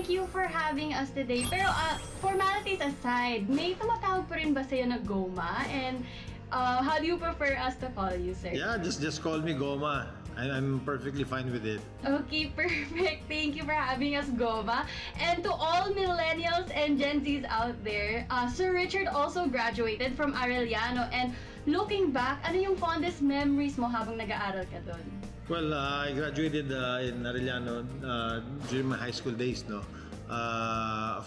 thank you for having us today. Pero formalities aside, may tumatawag pa rin ba sa'yo na Goma? And how do you prefer us to call you, sir? Yeah, just call me Goma. I'm perfectly fine with it. Okay, perfect. Thank you for having us, Goma. And to all millennials and Gen Zs out there, Sir Richard also graduated from Arellano. And looking back, ano yung fondest memories mo habang nag-aaral ka doon? Well, I graduated in Arellano during my high school days. No,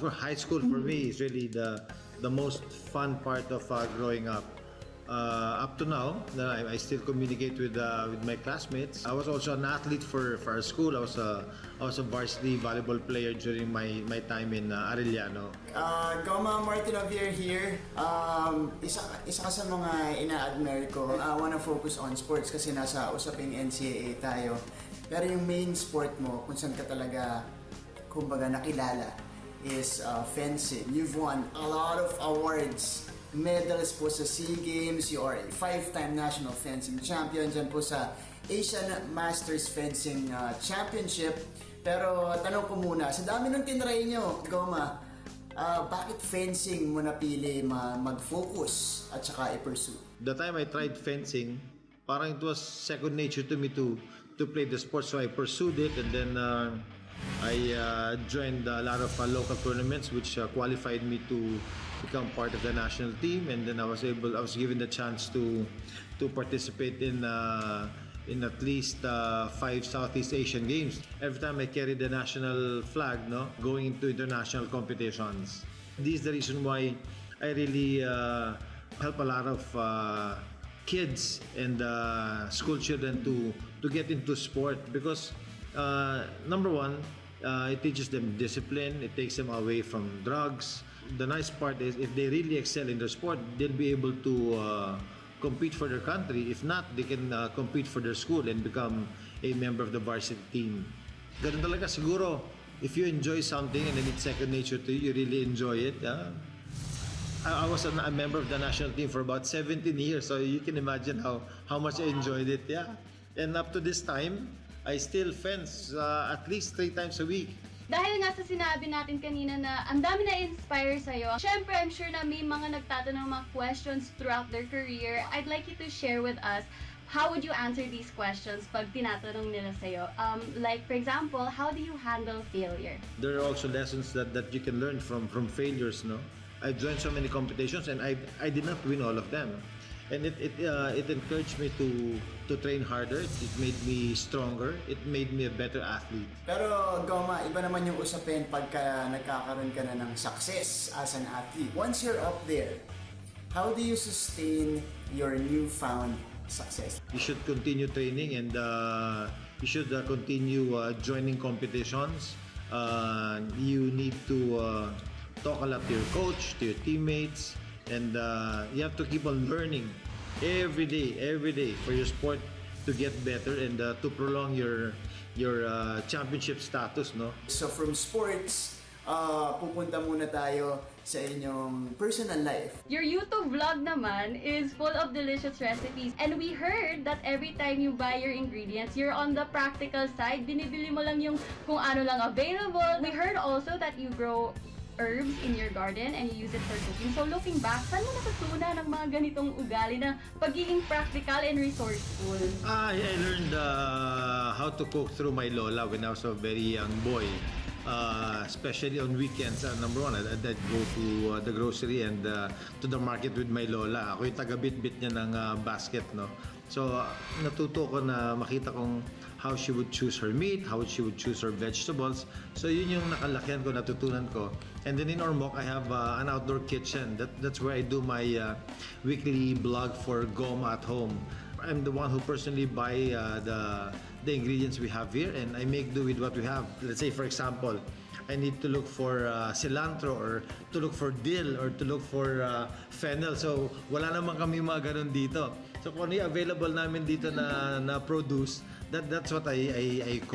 for high school for me is really the most fun part of growing up. Up to now, I still communicate with my classmates. I was also an athlete for our school. I was a varsity volleyball player during my time in Arellano. Goma Martin Javier here. Isa ka sa mga ina-admire ko. I wanna focus on sports kasi nasa usaping NCAA tayo. Pero yung main sport mo, kung saan ka talaga, kumbaga, nakilala, is fencing. You've won a lot of awards, medals po sa SEA Games. You are a 5-time national fencing champion dyan po sa Asian Masters Fencing Championship. Pero tanong ko muna, sa dami ng tinry nyo, Goma, bakit fencing mo napili mag-focus at saka i-pursue? The time I tried fencing, parang it was second nature to me to play the sport. So I pursued it, and then I joined a lot of local tournaments which qualified me to become part of the national team, and then I was given the chance to participate in at least 5 Southeast Asian games. Every time I carried the national flag, no, going into international competitions. This is the reason why I really help a lot of kids and school children to get into sport, because number one, it teaches them discipline. It takes them away from drugs. The nice part is, if they really excel in their sport, they'll be able to compete for their country. If not, they can compete for their school and become a member of the varsity team. Ganun talaga siguro. If you enjoy something and then it's second nature to you, you really enjoy it. I was a member of the national team for about 17 years, so you can imagine how much I enjoyed it. Yeah, and up to this time, I still fence at least 3 times a week. Dahil nga sa sinabi natin kanina na ang dami na-inspire sa'yo, syempre I'm sure na may mga nagtatanong mga questions throughout their career. I'd like you to share with us, how would you answer these questions pag tinatanong nila sa'yo? Like for example, how do you handle failure? There are also lessons that you can learn from failures. No, I joined so many competitions and I did not win all of them. And it encouraged me to train harder. It made me stronger. It made me a better athlete. Pero Goma, iba naman yung usapin pagka nagkakaroon ka na ng success as an athlete. Once you're up there, how do you sustain your newfound success? You should continue training, and you should continue joining competitions. You need to talk a lot to your coach, to your teammates. And you have to keep on learning every day for your sport to get better and to prolong your championship status, no? So from sports, pupunta muna tayo sa inyong personal life. Your YouTube vlog naman is full of delicious recipes. And we heard that every time you buy your ingredients, you're on the practical side. Binibili mo lang yung kung ano lang available. We heard also that you grow herbs in your garden and you use it for cooking. So looking back, saan mo natutunan ng mga ganitong ugali na pagiging practical and resourceful? I learned how to cook through my lola when I was a very young boy. Especially on weekends. Number one, I'd go to the grocery and to the market with my lola. Ako yung taga-bit-bit niya ng basket, no? So, natuto ko na makita kong how she would choose her meat, how she would choose her vegetables. So, yun yung nakalakyan ko, natutunan ko. And then in Ormoc, I have an outdoor kitchen. That's where I do my weekly blog for Goma at Home. I'm the one who personally buy the ingredients we have here, and I make do with what we have. Let's say, for example, I need to look for cilantro, or to look for dill, or to look for fennel. So, wala naman kami mga ganun dito. So, kung ano yung available namin dito na produce, that's what I cook.